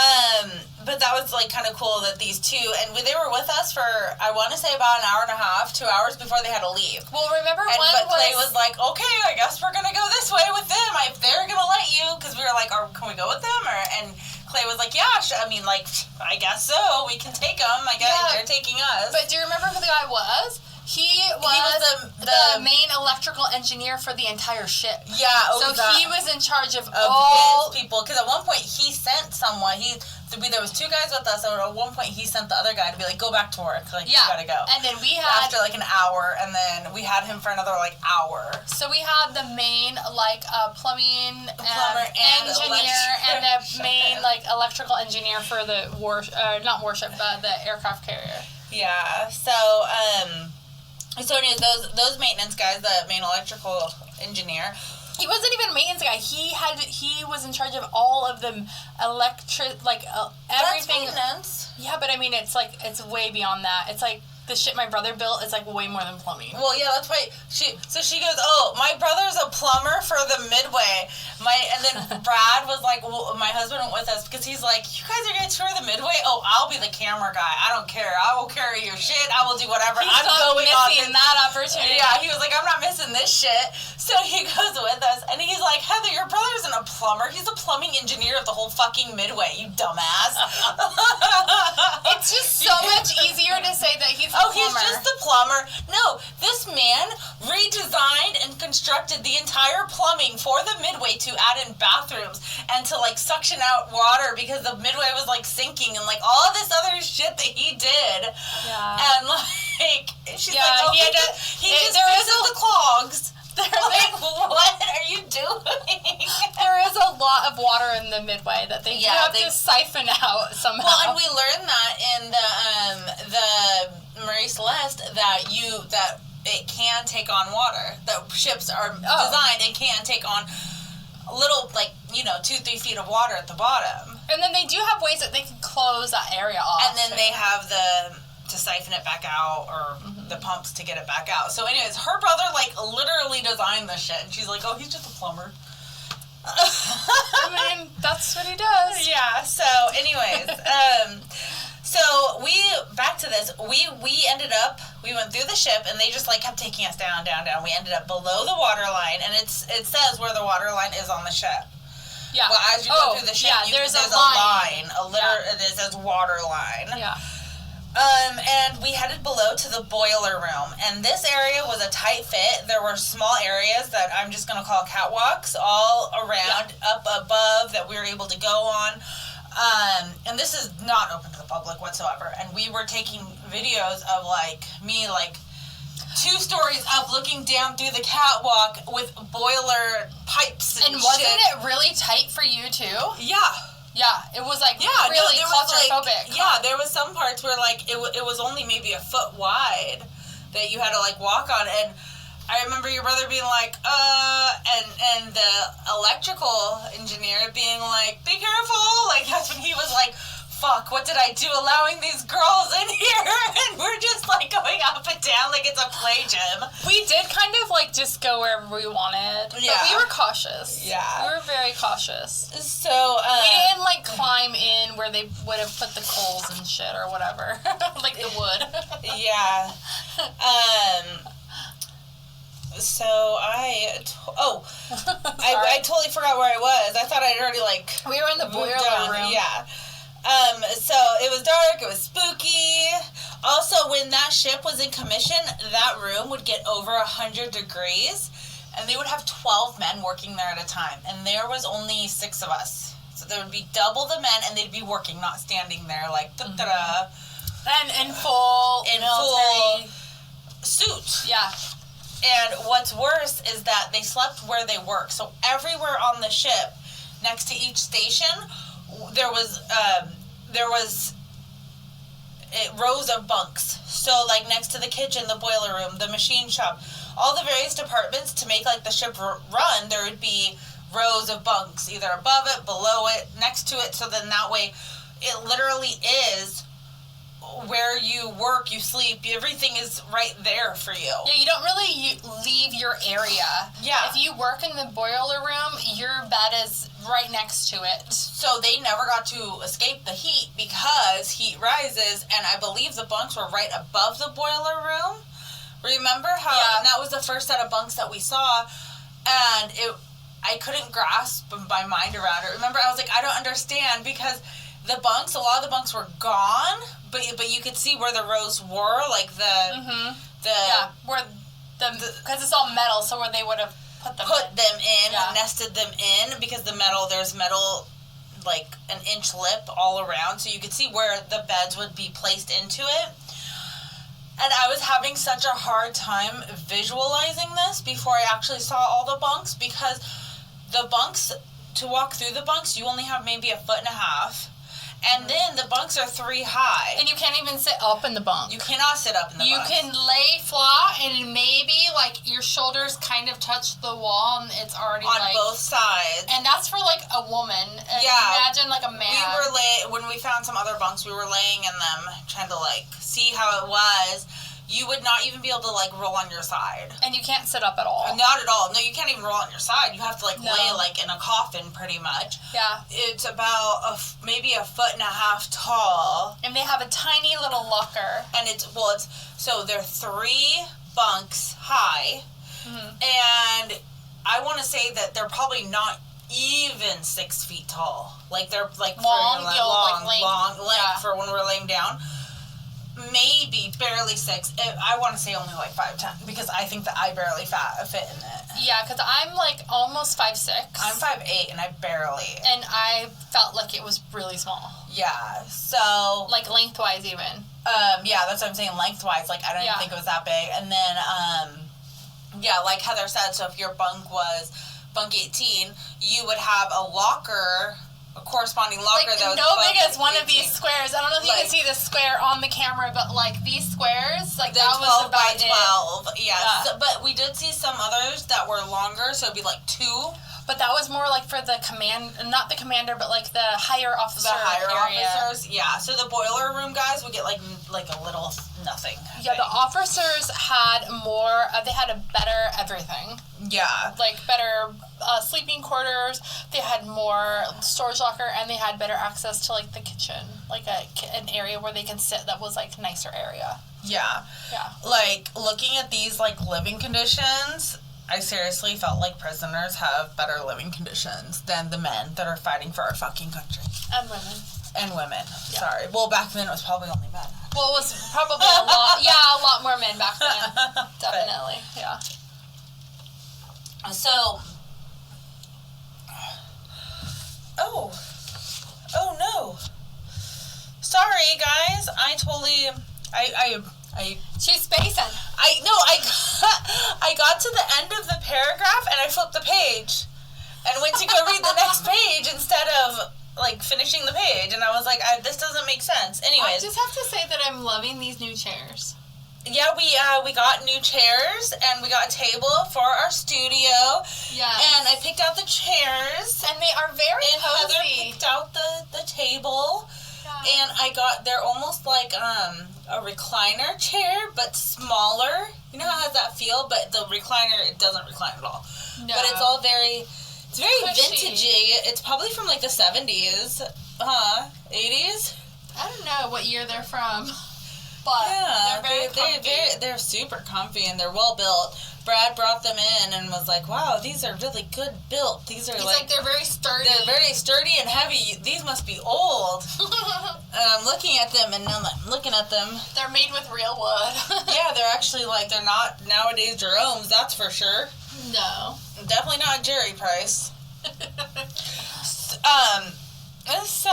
but that was, like, kind of cool that these 2, and they were with us for, I want to say, about an hour and a half, 2 hours before they had to leave. Well, remember but Clay was like, okay, I guess we're going to go this way with them. If they're going to let you, because we were like, can we go with them? And Clay was like, yeah, I mean, like, I guess so. We can take them. I guess they're taking us. But do you remember who the guy was? He was the main electrical engineer for the entire ship. Yeah, he was in charge of all his people. Because at one point he sent someone. There was 2 guys with us, and at one point he sent the other guy to be like, go back to work. Like, you gotta go. And then we had after like an hour, and then we had him for another like hour. So we had the main like plumbing engineer and the main like electrical engineer for the not warship, but the aircraft carrier. Yeah. So anyways, those maintenance guys, the main electrical engineer. He wasn't even a maintenance guy. He was in charge of all of the everything. That's maintenance. Yeah, but I mean, it's way beyond that. It's like the shit my brother built is like way more than plumbing. Well, yeah, that's why she goes, oh, my brother's a plumber for the Midway. And then Brad was like, well, my husband went with us because he's like, you guys are gonna tour the Midway? Oh, I'll be the camera guy. I don't care. I will carry your shit. I will do whatever. I'm going on that opportunity. Yeah, he was like, I'm not missing this shit. So he goes with us, and he's like, Heather, your brother isn't a plumber. He's the plumbing engineer of the whole fucking Midway. You dumbass. It's just so much easier to say that he's he's just the plumber. No, this man redesigned and constructed the entire plumbing for the Midway to add in bathrooms and to like suction out water because the Midway was like sinking and like all this other shit that he did. Yeah. And like she's like, oh, he just fixes the clogs. Like, what are you doing? There is a lot of water in the Midway that they have to siphon out somehow. Well, and we learned that in the Marie Celeste that it can take on water. That ships are designed and can take on little 2-3 feet of water at the bottom. And then they do have ways that they can close that area off. And then they have to siphon it back out or the pumps to get it back out. So anyways, her brother literally designed this shit and she's like, oh, he's just a plumber. I mean, that's what he does. Yeah, so anyways, So back to this, we went through the ship, and they just like kept taking us down. We ended up below the water line, and it says where the water line is on the ship. Yeah. Well, as you go through the ship, there's a line. It says water line. Yeah. And we headed below to the boiler room, and this area was a tight fit. There were small areas that I'm just going to call catwalks all around, up above, that we were able to go on. And this is not open to the public whatsoever. And we were taking videos of me 2 stories up looking down through the catwalk with boiler pipes and wasn't shit. it really tight for you too? Yeah. Yeah, it was really claustrophobic. There was some parts where it was only maybe a foot wide that you had to walk on, and I remember your brother being and the electrical engineer being be careful, that's when he was fuck, what did I do allowing these girls in here? And we're just going up and down like it's a play gym. We did kind of just go wherever we wanted. Yeah. But we were cautious. Yeah. We were very cautious. So, we didn't climb in where they would have put the coals and shit or whatever. The wood. Yeah. So I totally forgot where I was. I thought I'd already we were in the boiler room. Yeah. So it was dark, it was spooky. Also, when that ship was in commission, that room would get over 100 degrees, and they would have 12 men working there at a time, and there was only 6 of us. So there would be double the men, and they'd be working, not standing there da-da-da. And in full military suit. Yeah. And what's worse is that they slept where they work. So everywhere on the ship, next to each station, there was rows of bunks. So next to the kitchen, the boiler room, the machine shop, all the various departments to make the ship run, there would be rows of bunks, either above it, below it, next to it. So then that way, it literally is where you work, you sleep, everything is right there for you. Yeah, you don't really leave your area. Yeah. If you work in the boiler room, your bed is right next to it. So they never got to escape the heat because heat rises, and I believe the bunks were right above the boiler room. Remember how and that was the first set of bunks that we saw, and I couldn't grasp my mind around it. Remember, I was I don't understand, because a lot of the bunks were gone, but you could see where the rows were, because it's all metal, so where they would have put them in, nested them in, because there's metal an inch lip all around, so you could see where the beds would be placed into it. And I was having such a hard time visualizing this before I actually saw all the bunks, because the bunks, to walk through the bunks, you only have maybe 1.5 feet. And then the bunks are 3 high. And you can't even sit up in the bunk. You cannot sit up in the bunk. You can lay flat, and maybe, your shoulders kind of touch the wall, and it's already, on both sides. And that's for, a woman. And imagine, a man. When we found some other bunks, we were laying in them, trying to, see how it was. You would not even be able to, roll on your side. And you can't sit up at all. Not at all. No, you can't even roll on your side. You have to, lay, in a coffin, pretty much. Yeah. It's about maybe 1.5 feet tall. And they have a tiny little locker. And so they're 3 bunks high. Mm-hmm. And I want to say that they're probably not even 6 feet tall. They're, long length for when we're laying down. Maybe barely 6. I want to say only 5'10", because I think that I barely fit in it. Yeah, because I'm almost 5'6". I'm 5'8", and I barely. And I felt like it was really small. Yeah, so lengthwise even. Yeah, that's what I'm saying. Lengthwise, I don't even think it was that big. And then, like Heather said, so if your bunk was bunk 18, you would have a locker. A corresponding locker that was big as one of these squares. I don't know if you can see the square on the camera, but these squares, that was about 12 by 12. Yeah. So, but we did see some others that were longer, so it'd be 2. But that was more for the not the commander, but the higher officer. The higher officers, yeah. So the boiler room guys would get a little nothing. Yeah, the officers had more, they had a better everything. Yeah. Like, better sleeping quarters, they had more storage locker, and they had better access to, like, the kitchen. Like, an area where they can sit that was, like, nicer area. Yeah. Yeah. Like, looking at these, like, living conditions, I seriously felt like prisoners have better living conditions than the men that are fighting for our fucking country. And women. And women. Yeah. Sorry. Well, back then it was probably only men. Well, it was probably a lot more men back then. Definitely, yeah. So, oh no. Sorry, guys. I totally, She's spacing. I got to the end of the paragraph and I flipped the page and went to go read the next page instead of, like, finishing the page, and I was like, this doesn't make sense. Anyways. I just have to say that I'm loving these new chairs. Yeah, we got new chairs, and we got a table for our studio. Yes. And I picked out the chairs. And they are very and cozy. Heather picked out the table. Yeah. And they're almost like a recliner chair, but smaller. You know how it has that feel? But the recliner, it doesn't recline at all. No. But it's all it's very cushy. vintagey. It's probably from, like, the 70s. 80s? I don't know what year they're from. But yeah, they're very comfy. they're super comfy and they're well built. Brad brought them in and was like, "Wow, these are really good built. These are like they're very sturdy. They're very sturdy and heavy. These must be old." And I'm looking at them and I'm looking at them. They're made with real wood. Yeah, they're actually they're not nowadays Jerome's. That's for sure. No, definitely not Jerry Price. So,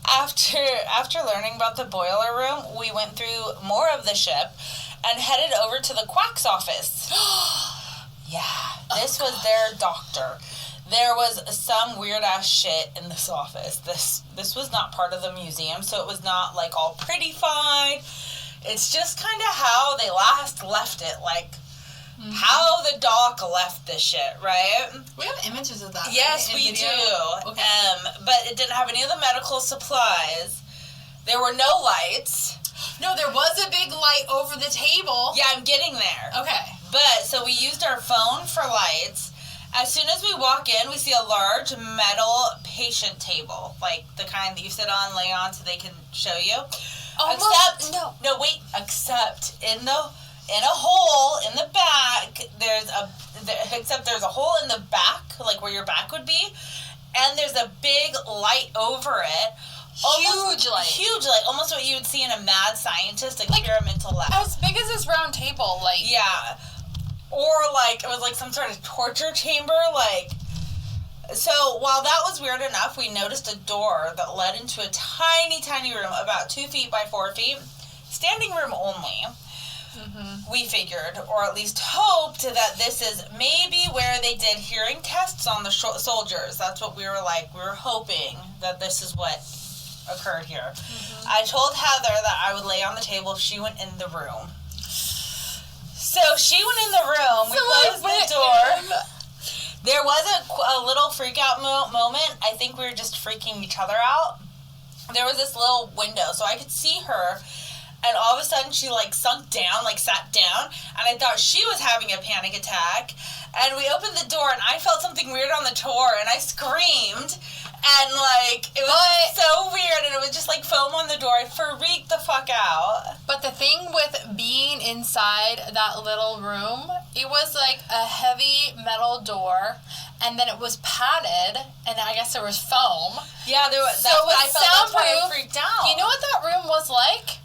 after learning about the boiler room, we went through more of the ship and headed over to the quack's office. Yeah, this was their doctor. There was some weird-ass shit in this office. This was not part of the museum, so it was not, like, all prettified. It's just kind of how they last left it, like, how the doc left this shit, right? We have images of that. Yes, right? we video? do. Okay. But it didn't have any of the medical supplies. There were no lights. No, there was a big light over the table. Yeah, I'm getting there. Okay. But, so we used our phone for lights. As soon as we walk in, we see a large metal patient table. Like, the kind that you sit on, lay on, so they can show you. Almost, Except in a hole in the back, there's a hole in the back, like where your back would be, and there's a big light over it. Huge light, almost what you would see in a mad scientist experimental lab. As big as this round table, like. Yeah. Or, like, it was like some sort of torture chamber, like. So, while that was weird enough, we noticed a door that led into a tiny, tiny room, about 2 feet by 4 feet. Standing room only. Mm-hmm. We figured, or at least hoped, that this is maybe where they did hearing tests on the soldiers. That's what we were like. We were hoping that this is what occurred here. Mm-hmm. I told Heather that I would lay on the table if she went in the room. So she went in the room. We closed the door. There was a little freak out moment. I think we were just freaking each other out. There was this little window, so I could see her. And all of a sudden, she, like, sunk down, like, sat down. And I thought she was having a panic attack. And we opened the door, and I felt something weird on the door. And I screamed. And, like, it was so weird. And it was just, like, foam on the door. I freaked the fuck out. But the thing with being inside that little room, it was, like, a heavy metal door. And then it was padded. And I guess there was foam. Yeah, there was. So it was soundproof. That's why I freaked out. You know what that room was like?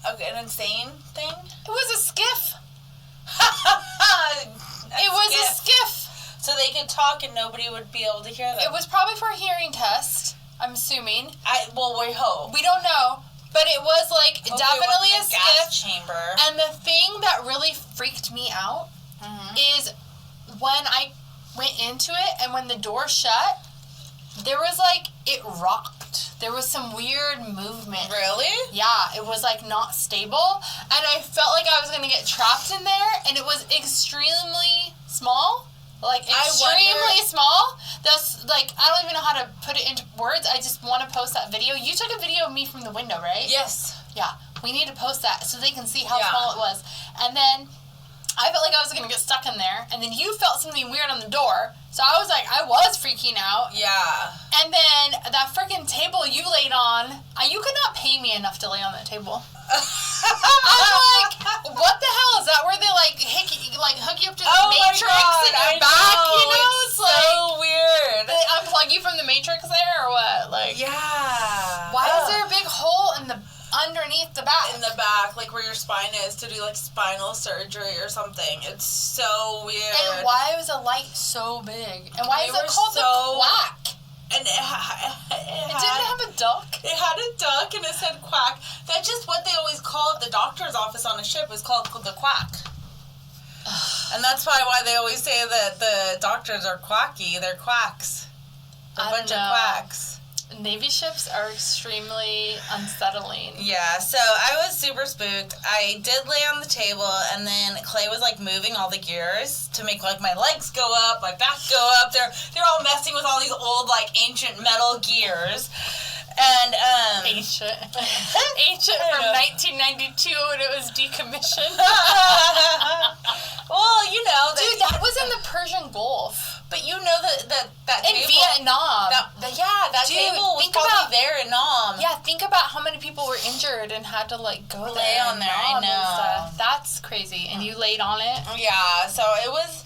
An insane thing? It was a skiff. It was a skiff. So they could talk and nobody would be able to hear them. It was probably for a hearing test, I'm assuming. We hope. We don't know. But it was, like, definitely a skiff. Gas chamber. And the thing that really freaked me out is when I went into it and when the door shut, there was, like, it rocked. There was some weird movement. Really? Yeah, it was, like, not stable. And I felt like I was going to get trapped in there, and it was extremely small. Like, extremely small. That's, like, I don't even know how to put it into words. I just want to post that video. You took a video of me from the window, right? Yes. Yeah. We need to post that so they can see how Yeah. small it was. And then I felt like I was going to get stuck in there. And then you felt something weird on the door. So I was like, I was freaking out. Yeah. And then that freaking table you laid on, you could not pay me enough to lay on that table. I'm like, what the hell? Is that where they hook you up to the Matrix in your back? You know, it's so like weird. they unplug you from the Matrix there or what? Like, yeah. why is there a big hole underneath the back? In the back, like where your spine is, to do like spinal surgery or something. It's so weird. And why was the light so big? And why is it called the Quack? And it didn't have a duck. It had a duck and it said Quack. That's just what they always called the doctor's office on a ship, was called the Quack. And that's why they always say that the doctors are quacky. They're quacks. They're a bunch of quacks. Navy ships are extremely unsettling. Yeah, so I was super spooked. I did lay on the table, and then Clay was like moving all the gears to make like my legs go up, my back go up. They're all messing with all these old like ancient metal gears. And ancient from 1992 when it was decommissioned. Well, you know, dude, that was in the Persian Gulf. But you know that in table, Vietnam. That dude, table was probably there in Nam. Yeah, think about how many people were injured and had to like go lay on there. I know. And stuff. That's crazy. And you laid on it. Yeah, so it was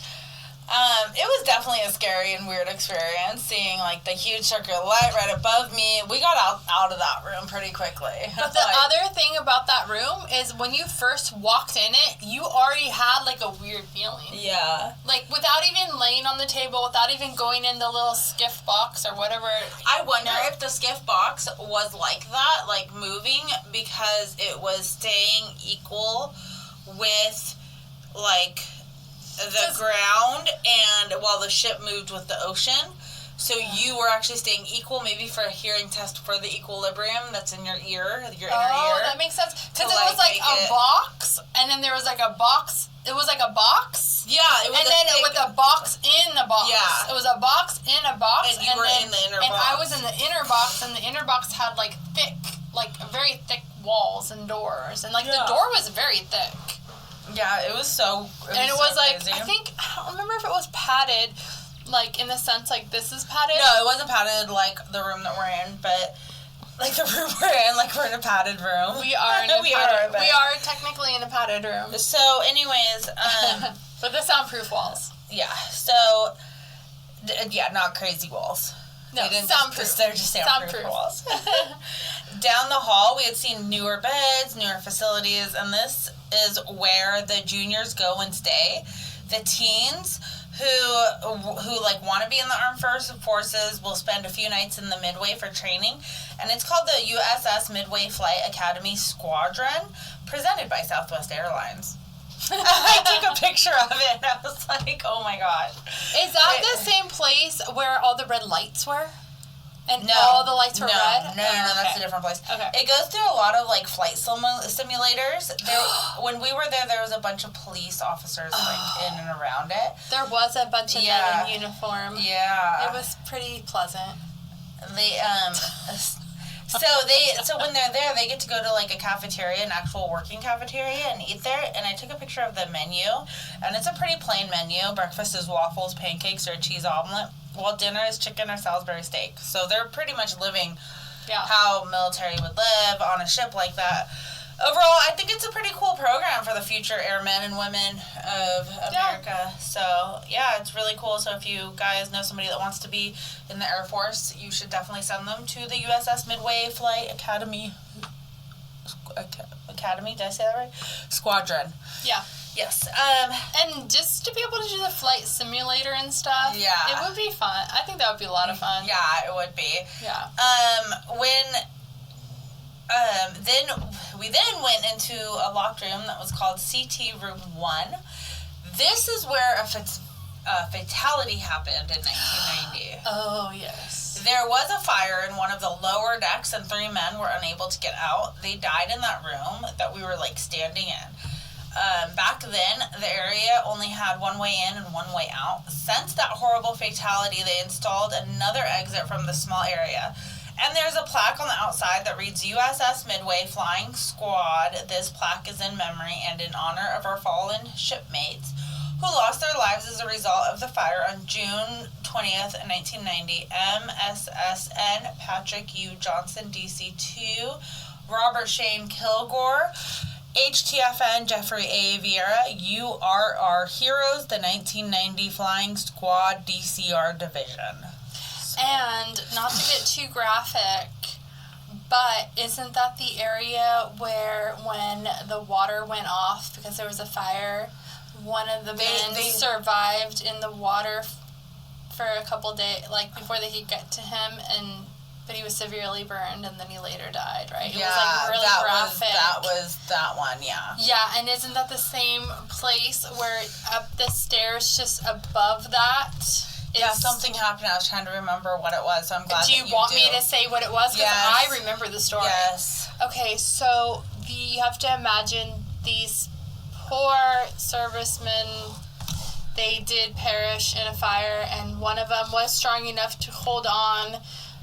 definitely a scary and weird experience, seeing like the huge circular light right above me. We got out of that room pretty quickly. But the other thing about that room is when you first walked in it, you already had like a weird feeling. Yeah. Like without even laying on the table, without even going in the little skiff box or whatever. I wonder if the skiff box was like that, like moving, because it was staying equal with like the ground, and while the ship moved with the ocean. So you were actually staying equal, maybe for a hearing test for the equilibrium that's in your ear, your inner ear. Oh, that makes sense. Because it was like a box, and then there was like a box. It was like a box. Yeah, it was. And then with a box in the box. Yeah. It was a box in a box. And you were in the inner box. And I was in the inner box, and the inner box had like very thick walls and doors. And like the door was very thick. Yeah, it was so. It was like, crazy. I don't remember if it was padded, like in the sense like this is padded. No, it wasn't padded like the room that we're in, but like the room we're in, like we're in a padded room. We are in a padded. We are technically in a padded room. So, anyways, but the soundproof walls. Yeah. So, not crazy walls. No, soundproof. They're just soundproof walls. Down the hall, we had seen newer beds, newer facilities, and this is where the juniors go and stay. The teens who like want to be in the armed forces will spend a few nights in the Midway for training, and it's called the USS Midway Flight Academy Squadron, presented by Southwest Airlines. I took a picture of it, and I was like, oh my god. Is that the same place where all the red lights were? And all the lights were red? No, that's a different place. Okay. It goes through a lot of, like, flight simulators. When we were there, there was a bunch of police officers, like, in and around it. There was a bunch of men in uniform. Yeah. It was pretty pleasant. They, So when they're there, they get to go to like a cafeteria, an actual working cafeteria, and eat there. And I took a picture of the menu, and it's a pretty plain menu. Breakfast is waffles, pancakes, or a cheese omelet. While dinner is chicken or Salisbury steak. So they're pretty much living how military would live on a ship like that. Overall, I think it's a pretty cool program for the future airmen and women of America. Yeah. So, yeah, it's really cool. So if you guys know somebody that wants to be in the Air Force, you should definitely send them to the USS Midway Flight Academy. Academy? Did I say that right? Squadron. Yeah. Yes. And just to be able to do the flight simulator and stuff. Yeah. It would be fun. I think that would be a lot of fun. Yeah, it would be. Yeah. Then we went into a locked room that was called CT Room 1. This is where a fatality happened in 1990. Oh, yes. There was a fire in one of the lower decks, and 3 men were unable to get out. They died in that room that we were, like, standing in. Back then, the area only had one way in and one way out. Since that horrible fatality, they installed another exit from the small area. And there's a plaque on the outside that reads USS Midway Flying Squad. This plaque is in memory and in honor of our fallen shipmates who lost their lives as a result of the fire on June 20th, 1990. MSSN Patrick U. Johnson, DC-2. Robert Shane Kilgore. HTFN Jeffrey A. Vieira. URR Heroes, the 1990 Flying Squad DCR Division. And not to get too graphic, but isn't that the area where when the water went off because there was a fire, one of the men survived in the water for a couple days, like before they could get to him, but he was severely burned and then he later died, right? Yeah, it was like really graphic. That was that one, yeah. Yeah, and isn't that the same place where up the stairs just above that? Yeah, something happened. I was trying to remember what it was, so I'm glad do you want me to say what it was? Because I remember the story. Yes. Okay, so you have to imagine these poor servicemen. They did perish in a fire, and one of them was strong enough to hold on.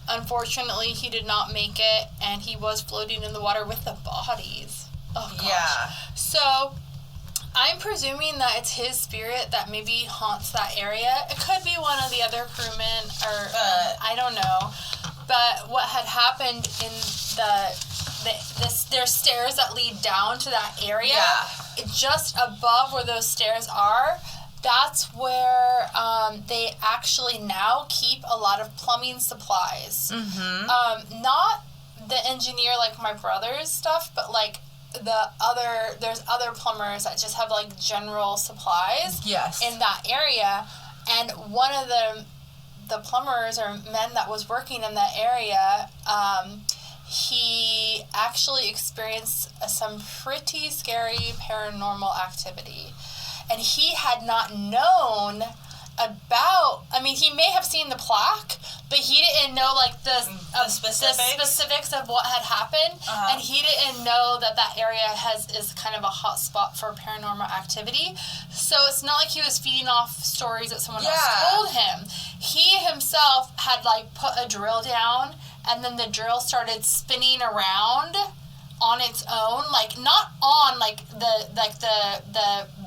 Unfortunately, he did not make it, and he was floating in the water with the bodies. Oh, gosh. Yeah. So I'm presuming that it's his spirit that maybe haunts that area. It could be one of the other crewmen, or I don't know. But what had happened in there's stairs that lead down to that area. Yeah. Just above where those stairs are, that's where they actually now keep a lot of plumbing supplies. Mm-hmm. Not the engineer like my brother's stuff, but like there's other plumbers that just have like general supplies in that area. And one of the plumbers or men that was working in that area, he actually experienced some pretty scary paranormal activity. And he had not known about, I mean, he may have seen the plaque, but he didn't know, like, the specifics of what had happened. Uh-huh. And he didn't know that area is kind of a hot spot for paranormal activity. So it's not like he was feeding off stories that someone else told him. He himself had, like, put a drill down, and then the drill started spinning around on its own, like not on like the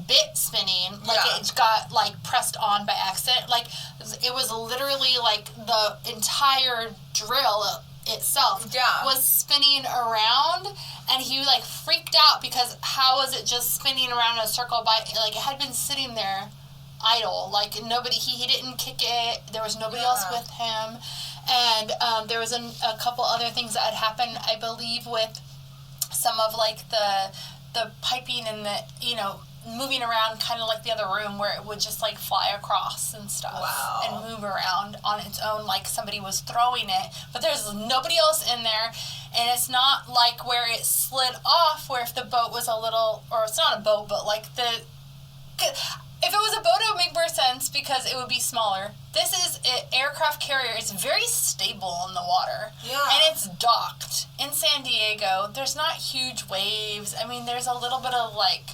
bit spinning, like it got like pressed on by accident. Like it was literally like the entire drill itself was spinning around, and he like freaked out because how was it just spinning around in a circle by like it had been sitting there idle, like nobody, he didn't kick it, there was nobody else with him, and there was a couple other things that had happened, I believe, with some of like the piping and the, you know, moving around kind of like the other room where it would just like fly across and stuff and move around on its own like somebody was throwing it, but there's nobody else in there, and it's not like where it slid off where if the boat was a little, or it's not a boat, but like if it was a boat, it would make more sense because it would be smaller. This is an aircraft carrier. It's very stable in the water. Yeah. And it's docked in San Diego. There's not huge waves. I mean, there's a little bit of, like,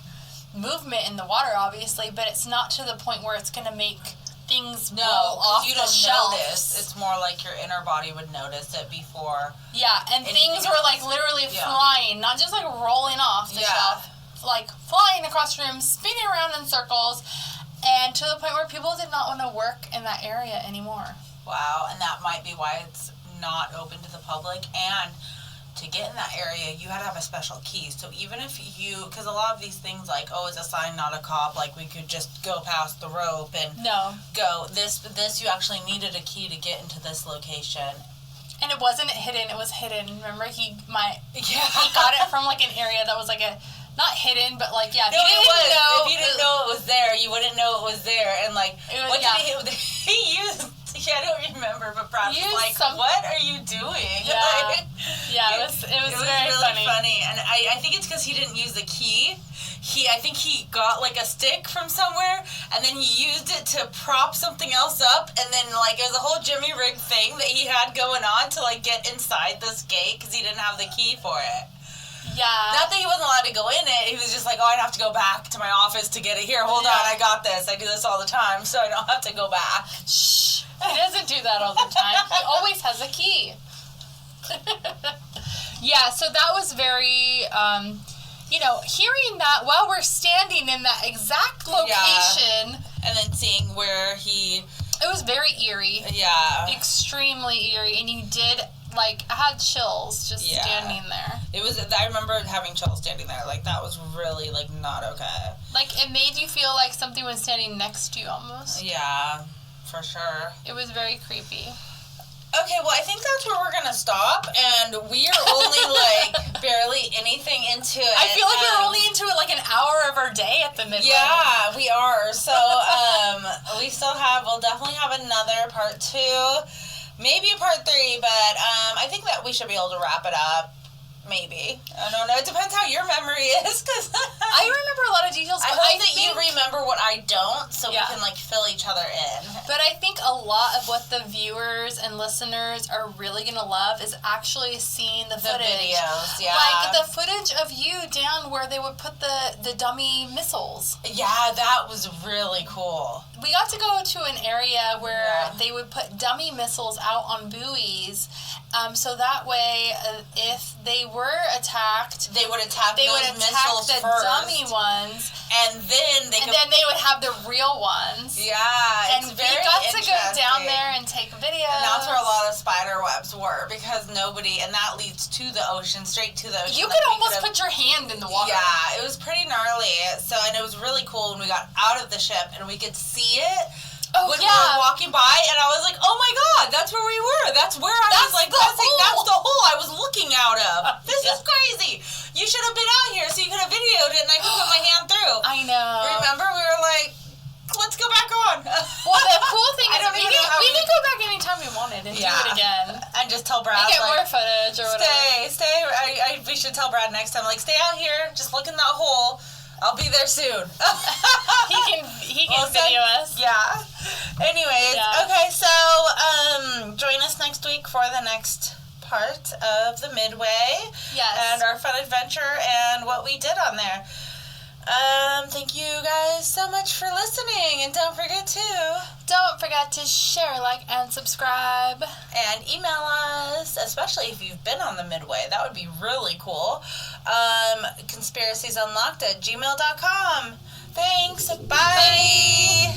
movement in the water, obviously, but it's not to the point where it's going to make things blow off the shelf. Notice. It's more like your inner body would notice it before. Yeah, and things were, like, literally flying, not just, like, rolling off the shelf. Like flying across the room, spinning around in circles, and to the point where people did not want to work in that area anymore. Wow, and that might be why it's not open to the public. And to get in that area, you had to have a special key. So even if because a lot of these things like, oh, it's a sign, not a cop, like we could just go past the rope and go. This you actually needed a key to get into this location. And it wasn't hidden, it was hidden. Remember, he got it from like an area that was like not hidden, but like, if you didn't know it was there, you wouldn't know it was there. And like, what did he use? I don't remember, but Brad was like, what are you doing? Yeah, it was very really funny. And I think it's because he didn't use the key. I think he got like a stick from somewhere, and then he used it to prop something else up, and then like it was a whole Jimmy rig thing that he had going on to like get inside this gate because he didn't have the key for it. Yeah. Not that he wasn't allowed to go in it. He was just like, oh, I'd have to go back to my office to get it. Here, hold on, I got this. I do this all the time, so I don't have to go back. Shh. He doesn't do that all the time. He always has a key. Yeah, so that was very, hearing that while we're standing in that exact location. Yeah. And then seeing where he... It was very eerie. Yeah. Extremely eerie. And you did, I had chills just standing there. It was, I remember having chills standing there. That was really, not okay. It made you feel like something was standing next to you almost. Yeah, for sure. It was very creepy. Okay, well, I think that's where we're going to stop, and we are only, barely anything into it. I feel like we're only into it, an hour of our day at the Midway. Yeah, we are. So, we'll definitely have another part 2, maybe a part 3, but I think that we should be able to wrap it up. Maybe. I don't know. It depends how your memory is, because I remember a lot of details. I hope that you remember what I don't, so we can, fill each other in. But I think a lot of what the viewers and listeners are really going to love is actually seeing the footage. Videos, yeah. The footage of you down where they would put the dummy missiles. Yeah, that was really cool. We got to go to an area where they would put dummy missiles out on buoys, so that way, if they were attacked, they would attack missiles the first. Dummy ones, and then they would have the real ones. Yeah, and we got to go down there and take videos. And that's where a lot of spider webs were, because and that leads to the ocean, straight to the ocean. You could almost put your hand in the water. Yeah, it was pretty gnarly. And it was really cool when we got out of the ship and we could see it. When we were walking by, and I was like, oh my god, that's where we were. That's where that's the hole I was looking out of. This is crazy. You should have been out here so you could have videoed it and I could put my hand through. I know. Remember, we were like, let's go back on. Well, the cool thing is we can go back anytime we wanted and do it again. And just tell Brad, and get more footage or whatever. Stay. We should tell Brad next time, stay out here, just look in that hole. I'll be there soon. he can video us. Yeah. Anyways, okay, so join us next week for the next part of the Midway. Yes. And our fun adventure and what we did on there. Thank you guys so much for listening, and don't forget to share, like, and subscribe. And email us, especially if you've been on the Midway. That would be really cool. Conspiracies Unlocked at gmail.com. Thanks. Bye.